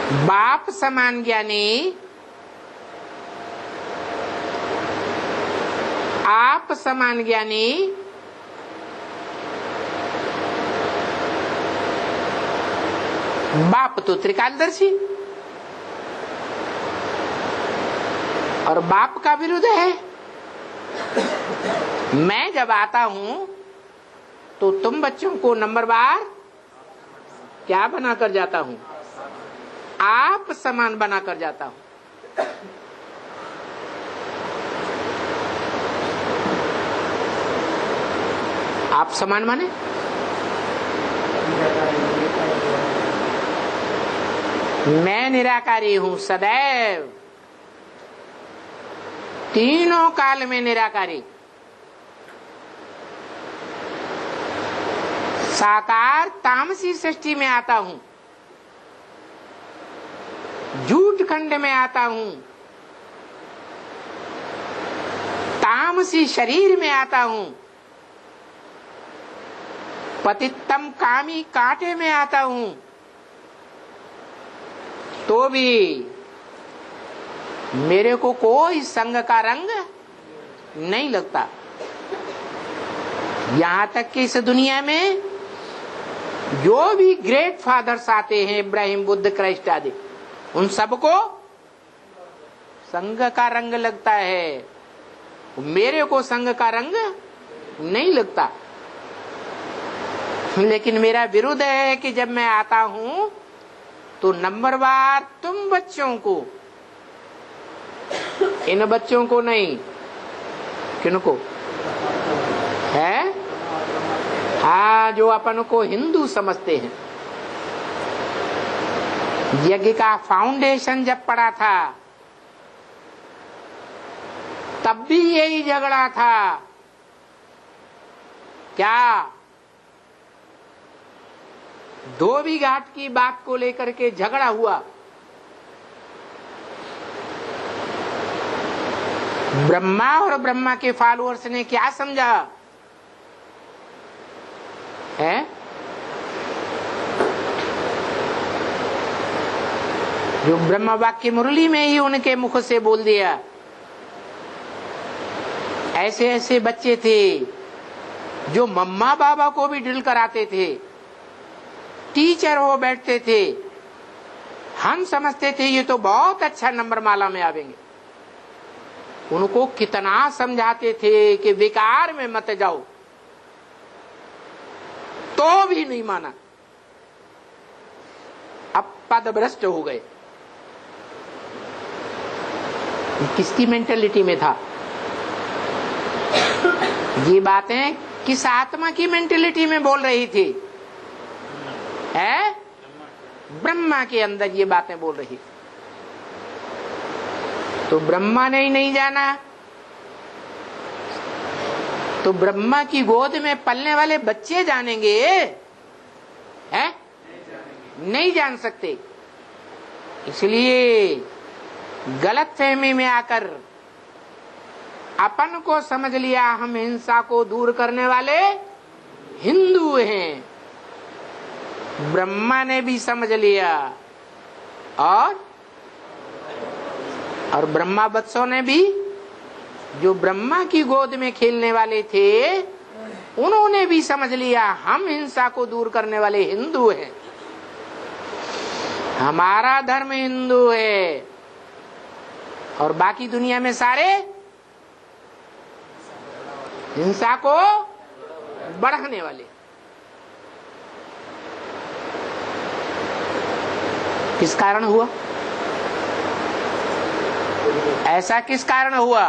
बाप समान ज्ञानी, आप समान ज्ञानी, बाप तो त्रिकालदर्शी और बाप का विरुद्ध है। मैं जब आता हूं तो तुम बच्चों को नंबरवार क्या बनाकर जाता हूं? आप समान बनाकर जाता हूं। आप समान माने मैं निराकारी हूं सदैव, तीनों काल में निराकारी। साकार तामसी सृष्टि में आता हूं, झूठ खंड में आता हूं, तामसी शरीर में आता हूं, पतितम कामी कांटे में आता हूं, तो भी मेरे को कोई संग का रंग नहीं लगता। यहां तक कि इस दुनिया में जो भी ग्रेट फादर्स आते हैं, इब्राहिम, बुद्ध, क्राइस्ट आदि, उन सबको संग का रंग लगता है, मेरे को संग का रंग नहीं लगता। लेकिन मेरा विरुद्ध है कि जब मैं आता हूं तो नंबरवार तुम बच्चों को, इन बच्चों को नहीं, किनको है? हाँ, जो अपन को हिंदू समझते हैं। यज्ञ का फाउंडेशन जब पड़ा था तब भी यही झगड़ा था। क्या? धोबी घाट की बात को लेकर के झगड़ा हुआ। ब्रह्मा और ब्रह्मा के फॉलोअर्स ने क्या समझा है? जो ब्रह्मा वाक्य मुरली में ही उनके मुख से बोल दिया। ऐसे ऐसे बच्चे थे जो मम्मा बाबा को भी ड्रिल कराते थे, टीचर हो बैठते थे। हम समझते थे ये तो बहुत अच्छा नंबर माला में आवेंगे। उनको कितना समझाते थे कि विकार में मत जाओ, तो भी नहीं माना। अब पदभ्रष्ट हो गए। किसकी मेंटेलिटी में था? ये बातें किस आत्मा की मेंटेलिटी में बोल रही थी? है ब्रह्मा के अंदर ये बातें बोल रही। तो ब्रह्मा ने ही नहीं जाना तो ब्रह्मा की गोद में पलने वाले बच्चे जानेंगे? हैं? नहीं जान सकते। इसलिए गलत फहमी में आकर अपन को समझ लिया हम हिंसा को दूर करने वाले हिंदू हैं। ब्रह्मा ने भी समझ लिया और ब्रह्मा बच्चों ने भी, जो ब्रह्मा की गोद में खेलने वाले थे, उन्होंने भी समझ लिया हम हिंसा को दूर करने वाले हिंदू हैं। हमारा धर्म हिंदू है और बाकी दुनिया में सारे हिंसा को बढ़ाने वाले। किस कारण हुआ ऐसा? किस कारण हुआ?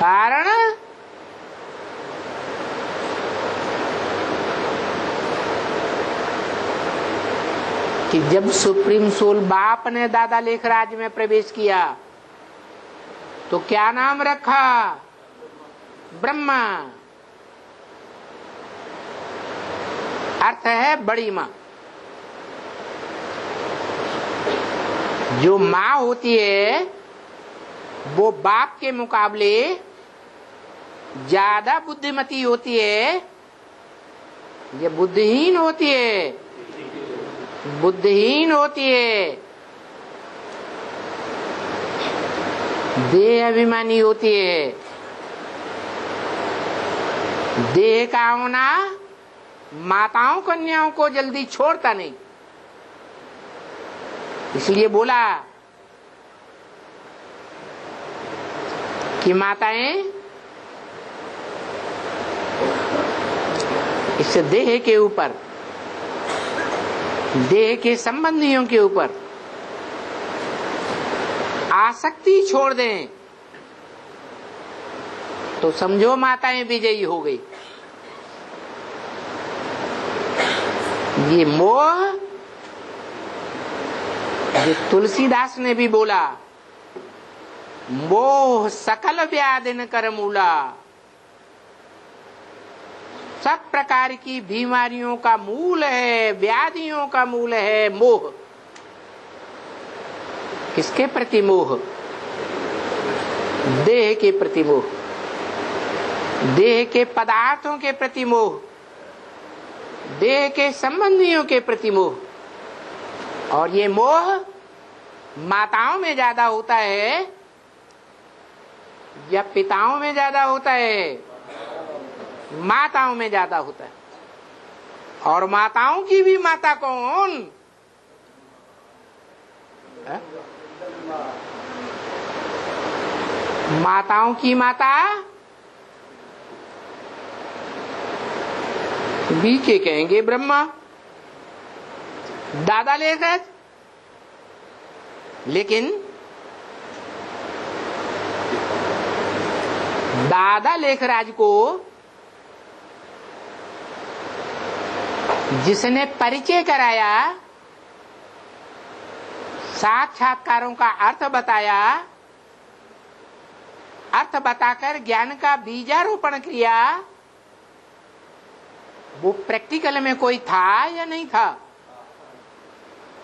कारण कि जब सुप्रीम सोल बाप ने दादा लेखराज में प्रवेश किया तो क्या नाम रखा? ब्रह्मा। अर्थ है बड़ी माँ। जो माँ होती है वो बाप के मुकाबले ज्यादा बुद्धिमती होती है, ये बुद्धिहीन होती है। बुद्धिहीन होती है, देह अभिमानी होती है। देह का होना माताओं कन्याओं को जल्दी छोड़ता नहीं, इसलिए बोला कि माताएं इस देह के ऊपर, देह के संबंधियों के ऊपर आसक्ति छोड़ दें तो समझो माताएं विजयी हो गई। ये मोह जो तुलसीदास ने भी बोला, मोह सकल व्याधिन कर मूला, सब प्रकार की बीमारियों का मूल है, व्याधियों का मूल है मोह। किसके प्रति मोह? देह के प्रति मोह, देह के पदार्थों के प्रति मोह, देह के संबंधियों के प्रति मोह। और ये मोह माताओं में ज्यादा होता है या पिताओं में ज्यादा होता है? माताओं में ज्यादा होता है। और माताओं की भी माता कौन है? माताओं की माता भी के कहेंगे ब्रह्मा, दादा लेखराज। लेकिन दादा लेखराज को जिसने परिचय कराया, साक्षात्कारों का अर्थ बताया, अर्थ बताकर ज्ञान का बीजारोपण किया, वो प्रैक्टिकल में कोई था या नहीं था?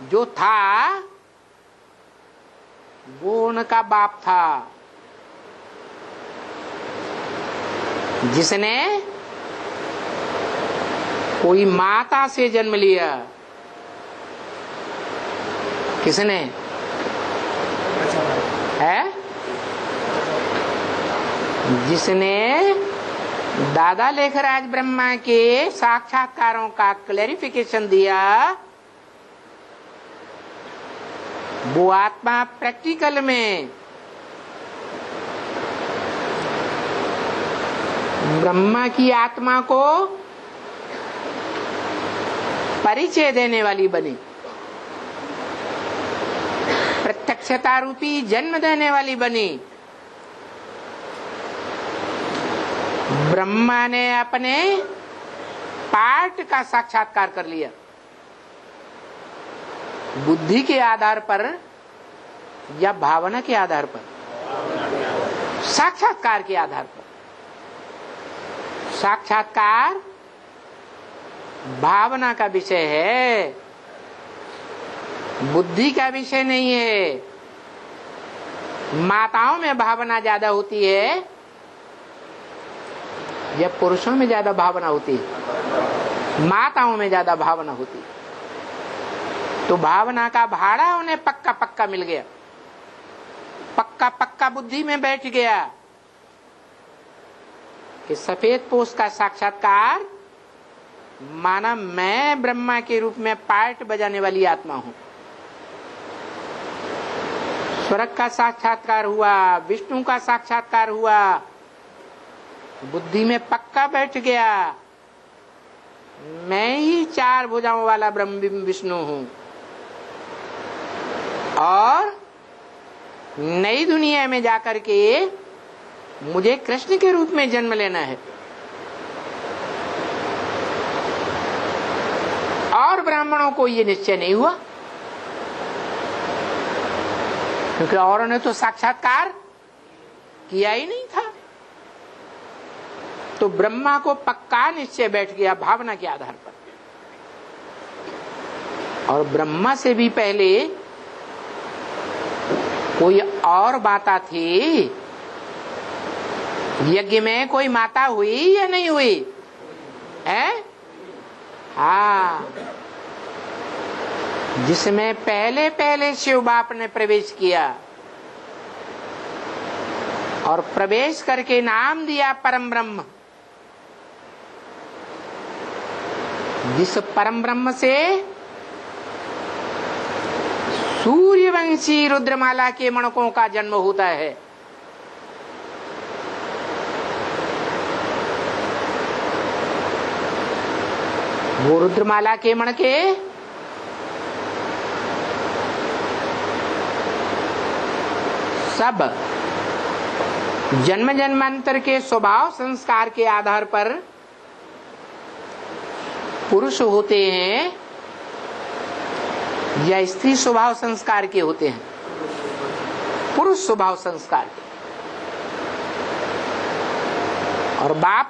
जो था वो उनका बाप था, जिसने कोई माता से जन्म लिया। किसने है? जिसने दादा लेखराज ब्रह्मा के साक्षात्कारों का क्लैरिफिकेशन दिया, वो आत्मा प्रैक्टिकल में ब्रह्मा की आत्मा को परिचय देने वाली बनी, प्रत्यक्षता रूपी जन्म देने वाली बनी। ब्रह्मा ने अपने पार्ट का साक्षात्कार कर लिया, बुद्धि के आधार पर या भावना के आधार पर? साक्षात्कार के आधार पर। साक्षात्कार भावना का विषय है, बुद्धि का विषय नहीं है। माताओं में भावना ज्यादा होती है या पुरुषों में ज्यादा भावना होती है? माताओं में ज्यादा भावना होती है। तो भावना का भाड़ा उन्हें पक्का पक्का मिल गया, पक्का पक्का बुद्धि में बैठ गया कि सफेद पोष का साक्षात्कार माना मैं ब्रह्मा के रूप में पार्ट बजाने वाली आत्मा हूं। स्वर्ग का साक्षात्कार हुआ, विष्णु का साक्षात्कार हुआ, बुद्धि में पक्का बैठ गया मैं ही चार भुजाओं वाला ब्रह्म विष्णु हूं। और नई दुनिया में जाकर के मुझे कृष्ण के रूप में जन्म लेना है। और ब्राह्मणों को ये निश्चय नहीं हुआ, क्योंकि औरों ने तो साक्षात्कार किया ही नहीं था। तो ब्रह्मा को पक्का निश्चय बैठ गया भावना के आधार पर। और ब्रह्मा से भी पहले कोई और माता थी। यज्ञ में कोई माता हुई या नहीं हुई है? हाँ, जिसमें पहले पहले शिव बाप ने प्रवेश किया और प्रवेश करके नाम दिया परम ब्रह्म। जिस परम ब्रह्म से सूर्यवंशी रुद्रमाला के मणकों का जन्म होता है। वो रुद्रमाला के मणके सब जन्म जन्मांतर के स्वभाव संस्कार के आधार पर पुरुष होते हैं या स्त्री स्वभाव संस्कार के होते हैं? पुरुष स्वभाव संस्कार के। और बाप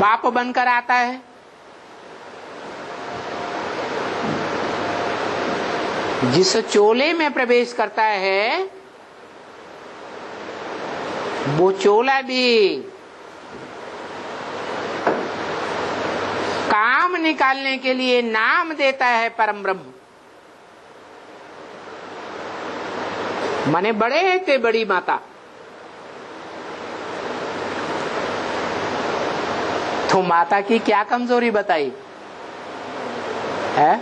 बाप बनकर आता है। जिस चोले में प्रवेश करता है वो चोला भी काम निकालने के लिए नाम देता है परम ब्रह्म। माने बड़े थे बड़ी माता। तो माता की क्या कमजोरी बताई है?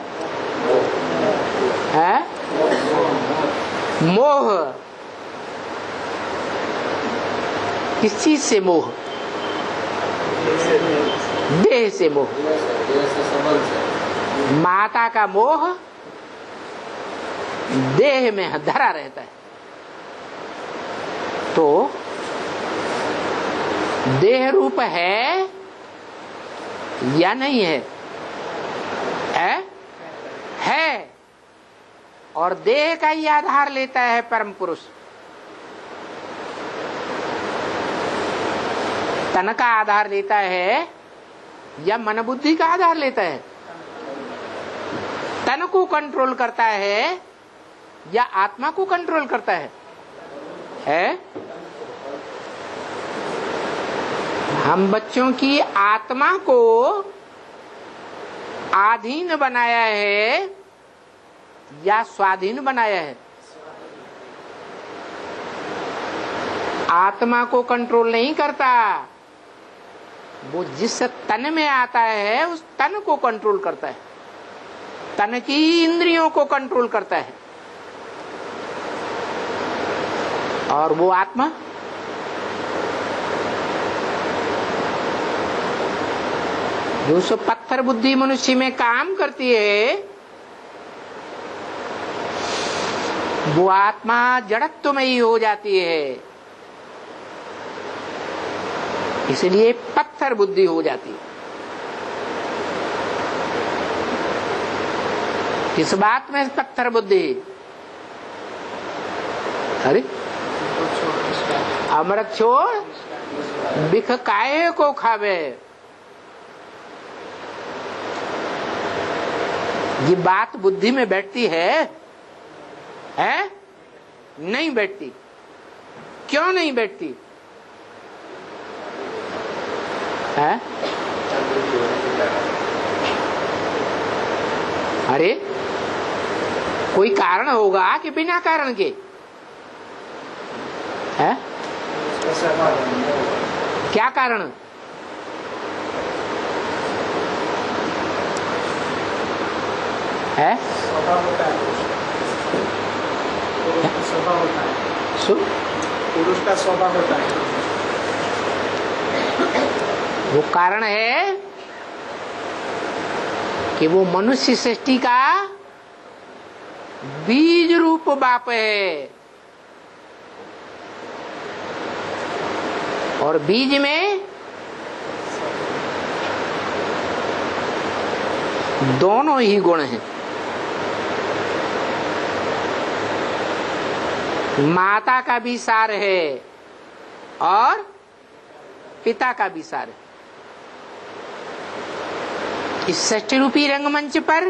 मोह। किस चीज से मोह? देह से मोह। माता का मोह देह में धरा रहता है। तो देह रूप है या नहीं है? है। और देह का ही आधार लेता है परम पुरुष। तन का आधार लेता है या मन बुद्धि का आधार लेता है? तन को कंट्रोल करता है या आत्मा को कंट्रोल करता है? हम बच्चों की आत्मा को आधीन बनाया है या स्वाधीन बनाया है? आत्मा को कंट्रोल नहीं करता, वो जिस तन में आता है उस तन को कंट्रोल करता है, तन की इंद्रियों को कंट्रोल करता है। और वो आत्मा जो सो पत्थर बुद्धि मनुष्य में काम करती है, वो आत्मा जड़त्वमयी हो जाती है, इसलिए पत्थर बुद्धि हो जाती है। किस बात में पत्थर बुद्धि? अरे अमृत छोड़ बिख काहे को खावे। ये बात बुद्धि में बैठती है? नहीं बैठती। क्यों नहीं बैठती? है? अरे कोई कारण होगा कि बिना कारण के? है? क्या कारण? है? पुरुष का स्वभाव होता है। वो कारण है कि वो मनुष्य सृष्टि का बीज रूप बाप है, और बीज में दोनों ही गुण हैं। माता का भी सार है और पिता का भी सार है। इस सृष्टि रूपी रंगमंच पर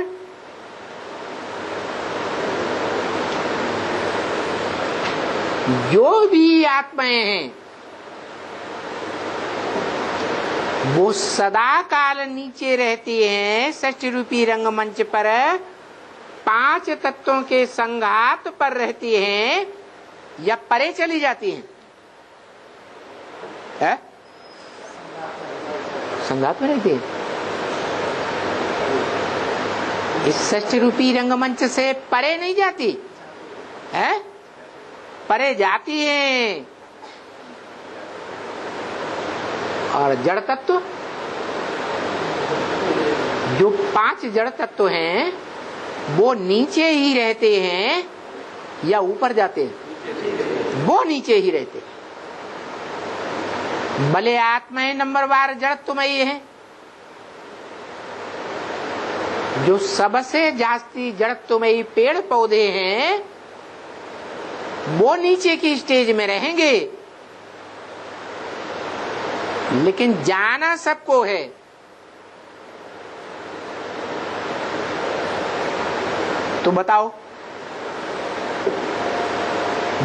जो भी आत्माएं हैं वो सदा काल नीचे रहती हैं षष्ठ रूपी रंगमंच पर, 5 तत्वों के संघात पर रहती हैं या परे चली जाती हैं? है? संघात में रहती है। इस षष्ठ रूपी रंगमंच से परे नहीं जाती है, परे जाती है। और जड़ तत्व, जो 5 जड़ तत्व हैं वो नीचे ही रहते हैं या ऊपर जाते हैं? वो नीचे ही रहते हैं। भले आत्माएं नंबरवार जड़त्वमयी है, जो सबसे जास्ती जड़त्वमयी पेड़ पौधे हैं वो नीचे की स्टेज में रहेंगे, लेकिन जाना सबको है। तो बताओ,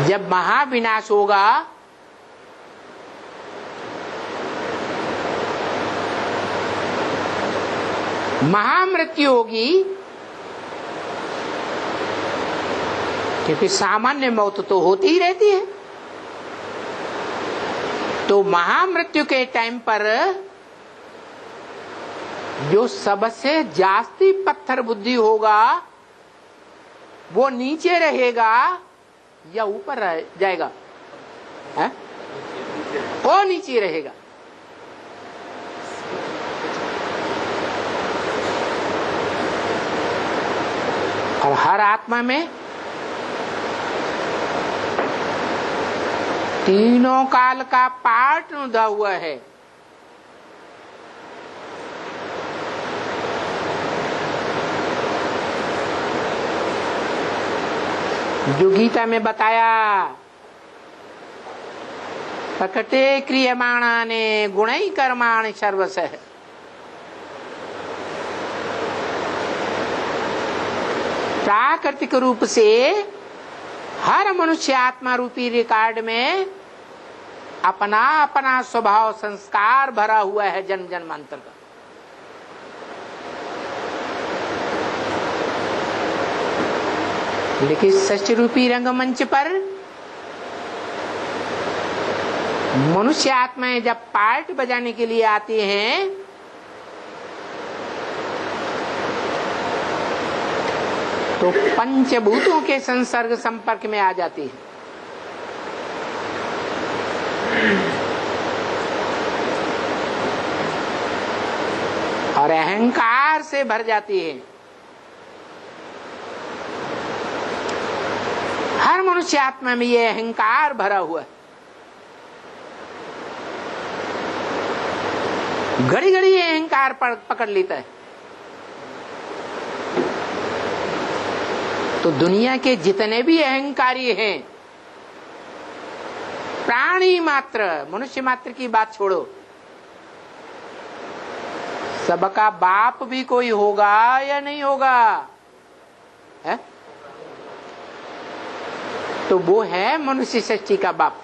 जब महाविनाश होगा महामृत्यु होगी, क्योंकि सामान्य मौत तो होती ही रहती है, तो महामृत्यु के टाइम पर जो सबसे जास्ती पत्थर बुद्धि होगा वो नीचे रहेगा या ऊपर जाएगा? है? वो नीचे रहेगा। और हर आत्मा में तीनों काल का पाठ उधा हुआ है। जो गीता में बताया, प्रकटे क्रियमाणाने गुणै कर्माणि सर्वशः। प्राकृतिक रूप से हर मनुष्य आत्मा रूपी रिकॉर्ड में अपना अपना स्वभाव संस्कार भरा हुआ है जन्म जन्मांतर का। लेकिन षष्ठ रूपी रंगमंच पर मनुष्य आत्माएं जब पार्ट बजाने के लिए आती हैं तो पंचभूतों के संसर्ग संपर्क में आ जाती है। और अहंकार से भर जाती है। हर मनुष्य आत्मा में ये अहंकार भरा हुआ है। घड़ी घड़ी ये अहंकार पकड़ लेता है। तो दुनिया के जितने भी अहंकारी हैं, प्राणी मात्र, मनुष्य मात्र की बात छोड़ो, सबका बाप भी कोई होगा या नहीं होगा? है? तो वो है मनुष्य सृष्टि का बाप।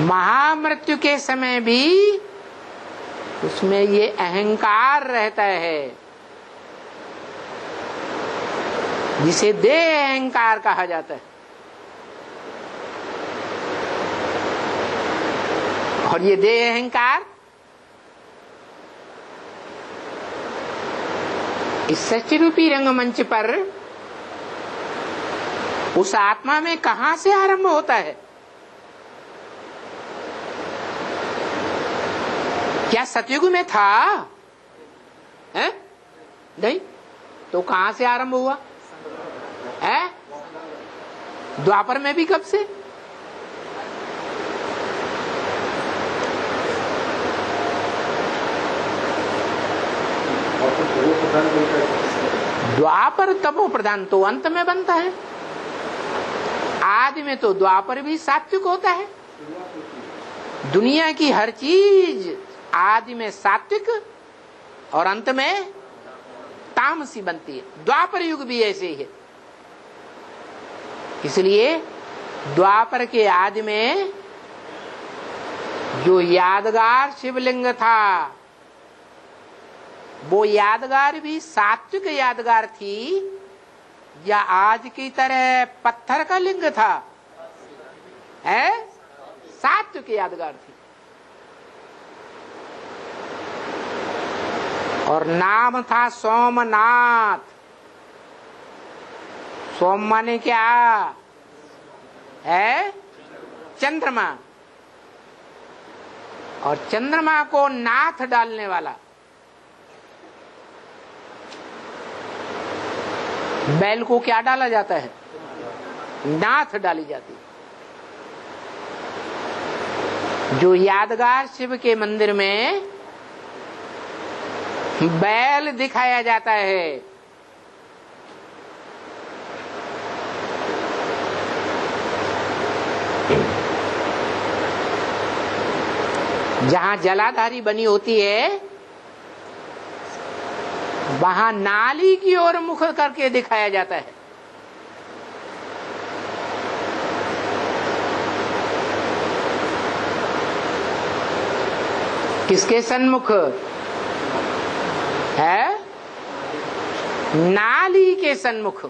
महामृत्यु के समय भी उसमें ये अहंकार रहता है, जिसे देह अहंकार कहा जाता है। और ये देह अहंकार इस सच्ची रूपी रंगमंच पर उस आत्मा में कहां से आरंभ होता है? क्या सतयुग में था? है? नहीं, तो कहां से आरंभ हुआ है? द्वापर में भी कब से? द्वापर तमो प्रधान तो अंत में बनता है। आदि में तो द्वापर भी सात्विक होता है। दुनिया की हर चीज आदि में सात्विक और अंत में तामसी बनती है। द्वापर युग भी ऐसे ही है। इसलिए द्वापर के आदि में जो यादगार शिवलिंग था वो यादगार भी सात्विक यादगार थी या आज की तरह पत्थर का लिंग था? है सात्विक यादगार थी। और नाम था सोमनाथ। सोम माने क्या है? चंद्रमा। और चंद्रमा को नाथ डालने वाला। बैल को क्या डाला जाता है? नाथ डाली जाती है। जो यादगार शिव के मंदिर में बैल दिखाया जाता है, जहां जलाधारी बनी होती है वहां नाली की ओर मुख करके दिखाया जाता है। किसके सन्मुख है? नाली के सन्मुख।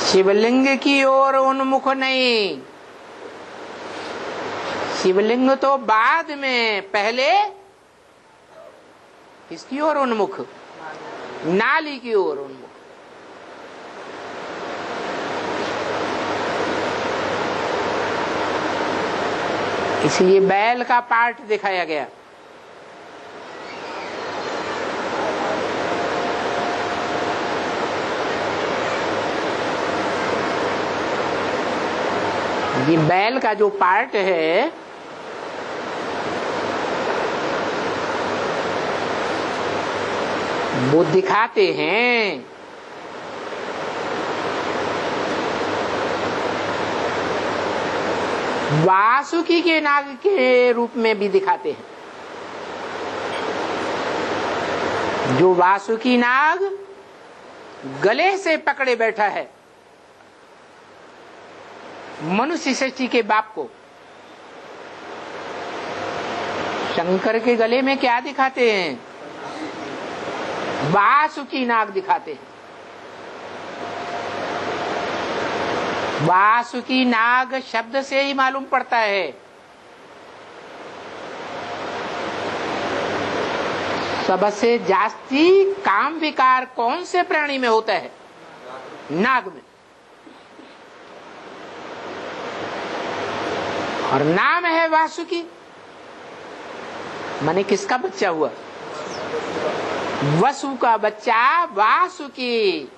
शिवलिंग की ओर उन्मुख नहीं। शिवलिंग तो बाद में, पहले किसकी ओर उन्मुख? नाली की ओर उन्मुख। इसलिए बैल का पार्ट दिखाया गया। ये बैल का जो पार्ट है वो दिखाते हैं। वासुकी के नाग के रूप में भी दिखाते हैं। जो वासुकी नाग गले से पकड़े बैठा है मनुष्य सृष्टि के बाप को, शंकर के गले में क्या दिखाते हैं? वासुकी नाग दिखाते हैं। वासुकी नाग शब्द से ही मालूम पड़ता है सबसे जास्ती काम विकार कौन से प्राणी में होता है? नाग में। और नाम है वासुकी, माने किसका बच्चा हुआ? वसु का बच्चा वासुकी।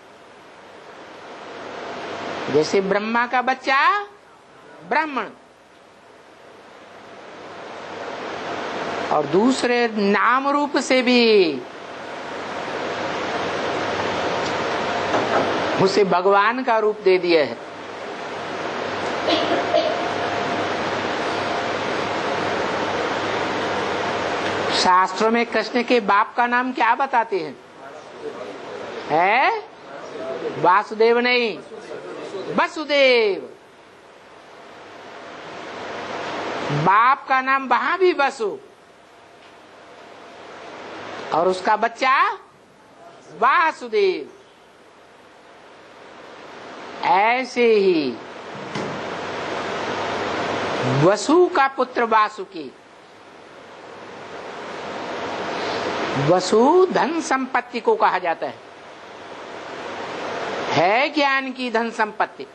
जैसे ब्रह्मा का बच्चा ब्राह्मण, और दूसरे नाम रूप से भी उसे भगवान का रूप दे दिया है। शास्त्रों में कृष्ण के बाप का नाम क्या बताते हैं? है वासुदेव नहीं, वसुदेव। बाप का नाम वहां भी वसु, और उसका बच्चा वासुदेव। ऐसे ही वसु का पुत्र वासुकी। वसु धन संपत्ति को कहा जाता है ज्ञान की धन संपत्ति।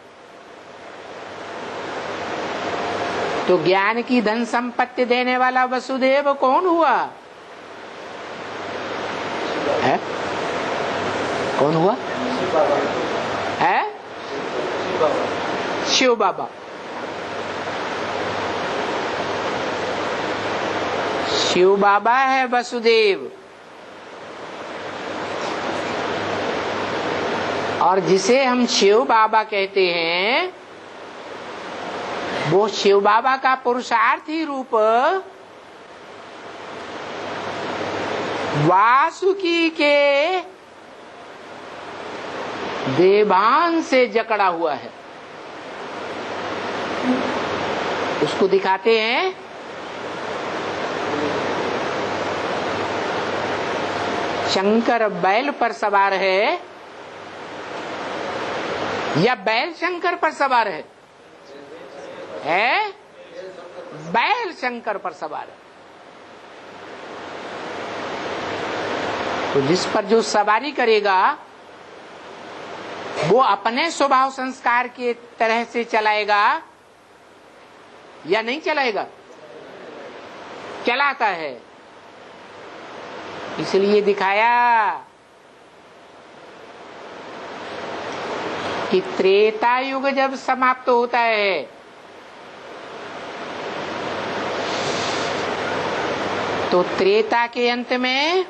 तो ज्ञान की धन संपत्ति देने वाला वसुदेव कौन हुआ है? कौन हुआ है? शिव बाबा। शिव बाबा है वसुदेव। और जिसे हम शिव बाबा कहते हैं वो शिव बाबा का पुरुषार्थी रूप वासुकी के देवान से जकड़ा हुआ है, उसको दिखाते हैं। शंकर बैल पर सवार है या बैल शंकर पर सवार है? बैल शंकर पर सवार है। तो जिस पर जो सवारी करेगा वो अपने स्वभाव संस्कार के तरह से चलाएगा या नहीं चलाएगा? चलाता है। इसलिए दिखाया कि त्रेता युग जब समाप्त होता है तो त्रेता के अंत में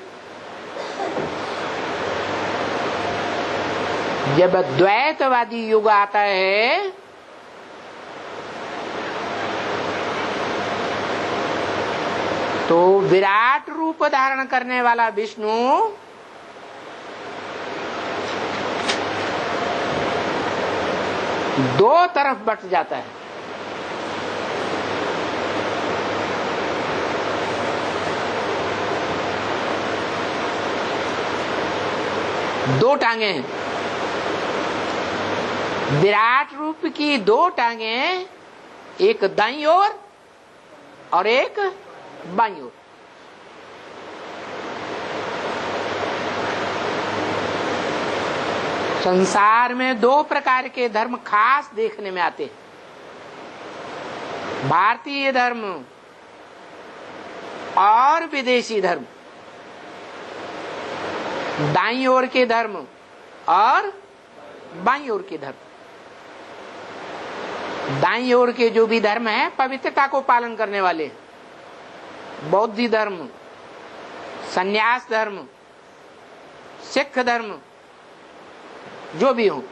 जब द्वैतवादी युग आता है तो विराट रूप धारण करने वाला विष्णु दो तरफ बट जाता है। दो टांगे हैं, विराट रूप की दो टांगे, एक दाईं ओर और एक बाईं ओर। संसार में दो प्रकार के धर्म खास देखने में आते हैं, भारतीय धर्म और विदेशी धर्म, दाईं ओर के धर्म और बाईं ओर के धर्म। दाईं ओर के जो भी धर्म है पवित्रता को पालन करने वाले, बौद्ध धर्म, संन्यास धर्म, सिख धर्म, जो भी हो,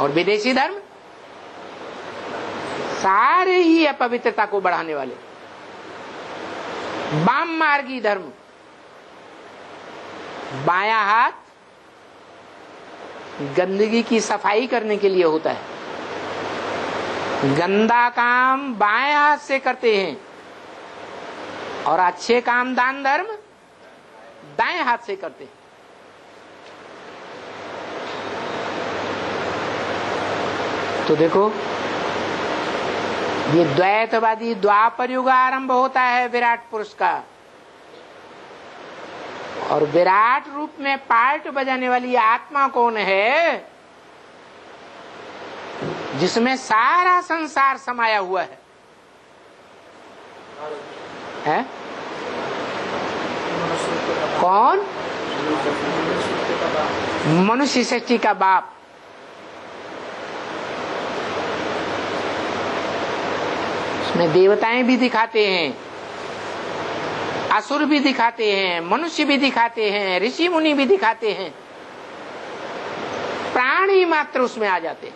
और विदेशी धर्म सारे ही अपवित्रता को बढ़ाने वाले। वाम मार्गी धर्म, बायां हाथ गंदगी की सफाई करने के लिए होता है, गंदा काम बाएं हाथ से करते हैं और अच्छे काम दान धर्म दाएं हाथ से करते हैं। तो देखो ये द्वैतवादी द्वापर युग आरंभ होता है विराट पुरुष का, और विराट रूप में पार्ट बजाने वाली आत्मा कौन है? जिसमें सारा संसार समाया हुआ है? कौन? मनुष्य सृष्टि का बाप। उसमें देवताएं भी दिखाते हैं, असुर भी दिखाते हैं, मनुष्य भी दिखाते हैं, ऋषि मुनि भी दिखाते हैं, प्राणी मात्र उसमें आ जाते हैं।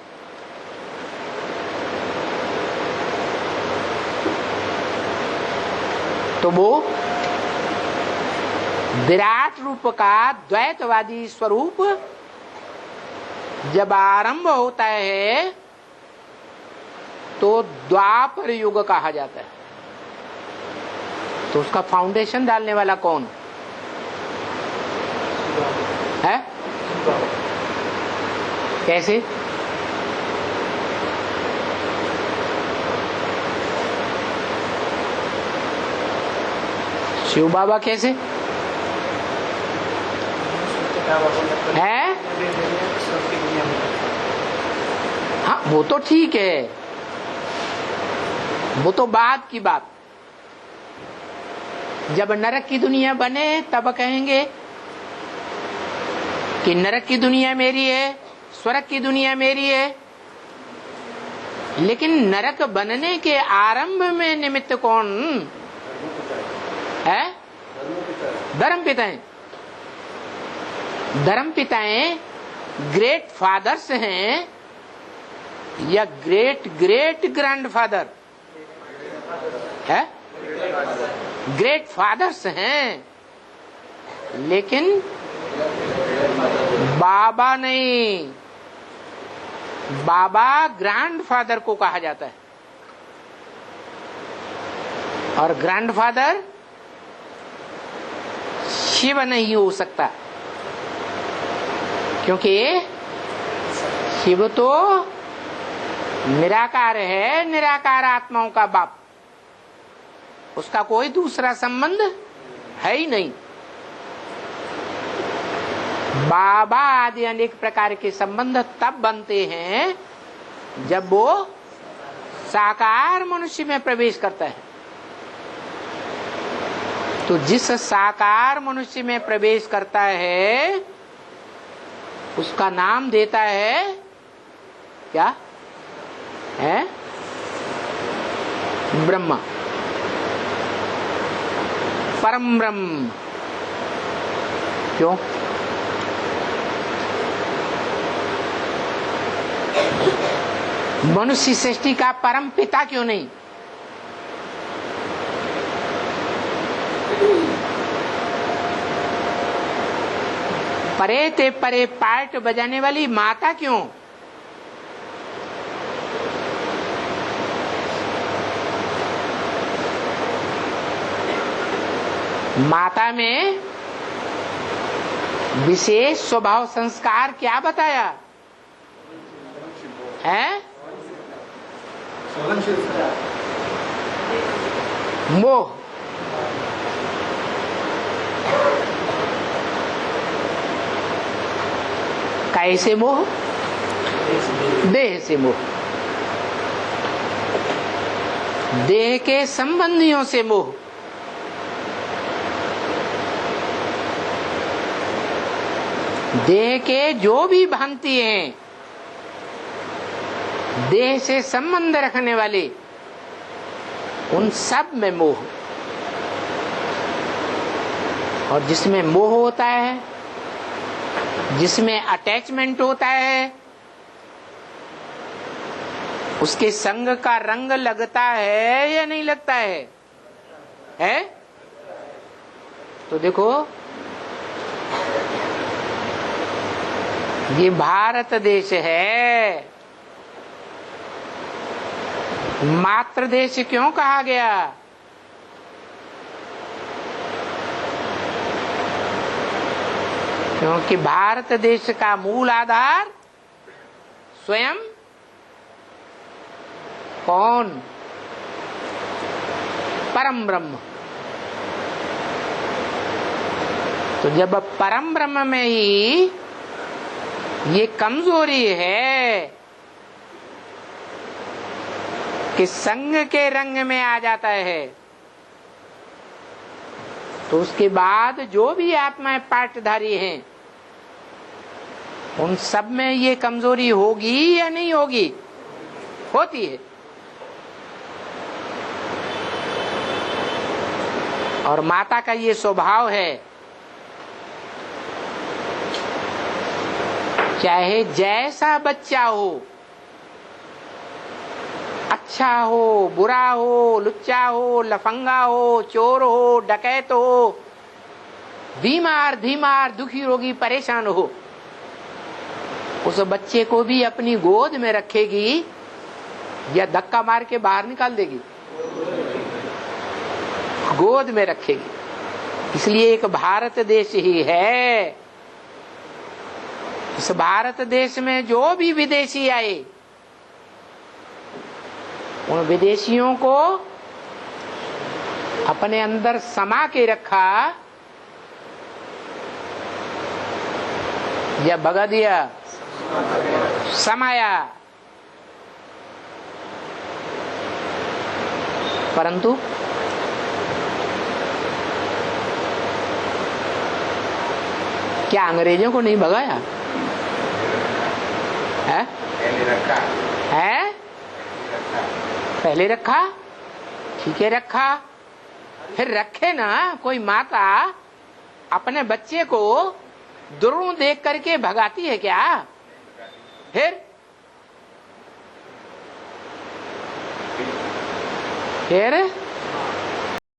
तो वो विराट रूप का द्वैतवादी स्वरूप जब आरंभ होता है तो द्वापर युग कहा जाता है। तो उसका फाउंडेशन डालने वाला कौन है? कैसे? शिव बाबा कैसे है? हाँ वो तो ठीक है, वो तो बाद की बात। जब नरक की दुनिया बने तब कहेंगे कि नरक की दुनिया मेरी है, स्वर्ग की दुनिया मेरी है। लेकिन नरक बनने के आरंभ में निमित्त कौन है? धर्म पिताएं। धर्म पिताएं ग्रेट फादर्स हैं या ग्रेट ग्रेट ग्रैंडफादर है? ग्रेट फादर्स हैं, लेकिन बाबा नहीं, बाबा ग्रैंडफादर को कहा जाता है, और ग्रैंडफादर शिव नहीं हो सकता, क्योंकि शिव तो निराकार है, निराकार आत्माओं का बाप, उसका कोई दूसरा संबंध है ही नहीं। बाबा आदि अनेक प्रकार के संबंध तब बनते हैं जब वो साकार मनुष्य में प्रवेश करता है। तो जिस साकार मनुष्य में प्रवेश करता है उसका नाम देता है क्या है? ब्रह्मा, परम ब्रह्म। क्यों? मनुष्य सृष्टि का परम पिता क्यों नहीं? परे ते परे पार्ट बजाने वाली माता क्यों? माता में विशेष स्वभाव संस्कार क्या बताया है? मोह। कैसे मोह? देह से मोह, देह के संबंधियों से मोह। देह के जो भी भांति हैं, देह से संबंध रखने वाले, उन सब में मोह। और जिसमें मोह होता है, जिसमें अटैचमेंट होता है, उसके संग का रंग लगता है या नहीं लगता है? तो देखो, ये भारत देश है। मातृ देश क्यों कहा गया? क्योंकि भारत देश का मूल आधार स्वयं कौन? परम ब्रह्म। तो जब परम ब्रह्म में ही ये कमजोरी है कि संग के रंग में आ जाता है, तो उसके बाद जो भी आत्माएं पाठधारी हैं, उन सब में ये कमजोरी होगी या नहीं होगी? होती है। और माता का ये स्वभाव है, चाहे जैसा बच्चा हो, अच्छा हो, बुरा हो, लुच्चा हो, लफंगा हो, चोर हो, डकैत हो, बीमार धीमार, दुखी रोगी, परेशान हो, उस बच्चे को भी अपनी गोद में रखेगी या धक्का मार के बाहर निकाल देगी? गोद में रखेगी। इसलिए एक भारत देश ही है। इस भारत देश में जो भी विदेशी आए, उन विदेशियों को अपने अंदर समा के रखा या भगा दिया? समाया। परंतु क्या अंग्रेजों को नहीं भगाया है? पहले रखा, ठीक है, रखा। फिर रखे ना, कोई माता अपने बच्चे को दुर्गुण देख करके भगाती है क्या? फिर